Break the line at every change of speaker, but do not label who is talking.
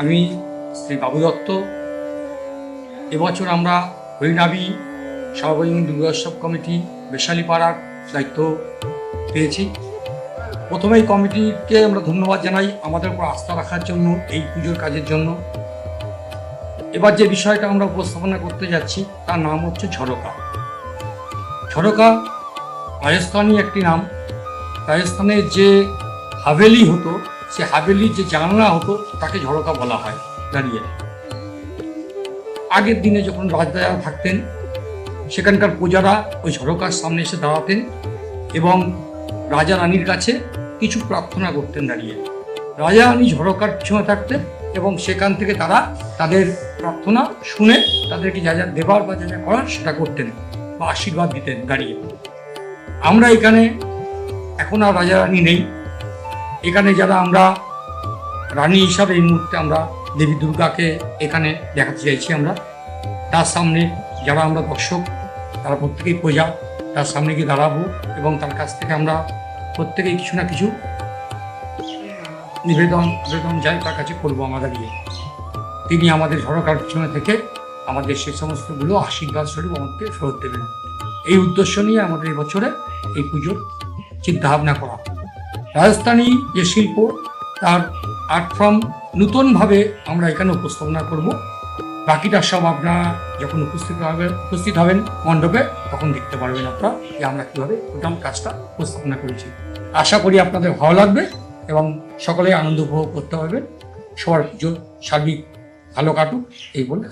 আমি শ্রী বাবু দত্ত। এবছর আমরা হরিনাভি সার্বজনীন দুর্গোৎসব কমিটি বেশালীপাড়ার দায়িত্ব পেয়েছি। প্রথমেই কমিটিকে আমরা ধন্যবাদ জানাই আমাদের উপর আস্থা রাখার জন্য, এই পুজোর কাজের জন্য। এবার যে বিষয়টা আমরা উপস্থাপনা করতে যাচ্ছি তার নাম হচ্ছে ঝরকা। ঝরকা রাজস্থানী একটি নাম। রাজস্থানের যে হাভেলি হতো, সে হাভেলির যে জানলা হতো তাকে ঝরকা বলা হয়। দাঁড়িয়ে আগের দিনে যখন রাজরাজারা থাকতেন, সেখানকার প্রজারা ওই ঝরকার সামনে এসে দাঁড়াতেন এবং রাজা রানীর কাছে কিছু প্রার্থনা করতেন দাঁড়িয়ে। রাজা রানী ঝরকার পিছনে থাকতেন এবং সেখান থেকে তারা তাদের প্রার্থনা শুনে তাদেরকে যা যা দেবার বা যা যা করার সেটা করতেন বা আশীর্বাদ দিতেন দাঁড়িয়ে। আমরা এখানে এখন আর রাজা রানী নেই। এখানে যারা আমরা রানী হিসাবে এই মুহূর্তে আমরা দেবী দুর্গাকে এখানে দেখাতে চাইছি। আমরা তার সামনে যারা আমরা দর্শক, তারা প্রত্যেকেই প্রজা, তার সামনে গিয়ে দাঁড়াবো এবং তার কাছ থেকে আমরা প্রত্যেকেই কিছু না কিছু নিবেদন যাই তার কাছে করবো আমাদের গিয়ে। তিনি আমাদের ঝরকার পিছনে থেকে আমাদের সে সমস্তগুলো আশীর্বাদ স্বরূপ আমাদেরকে ফেরত দেবেন। এই উদ্দেশ্য নিয়ে আমাদের এই বছরে এই পুজোর চিন্তাভাবনা করা। রাজস্থানী যে শিল্প, তার আর্ট ফর্ম নূতনভাবে আমরা এখানে উপস্থাপনা করব। বাকিটা সব আপনারা যখন উপস্থিত হবেন মণ্ডপে, তখন দেখতে পারবেন আপনারা যে আমরা কীভাবে টোটাল কাজটা উপস্থাপনা করেছি। আশা করি আপনাদের ভালো লাগবে এবং সকলেই আনন্দ উপভোগ করতে পারবেন। সবার পুজো সার্বিক ভালো কাটুক এই বলে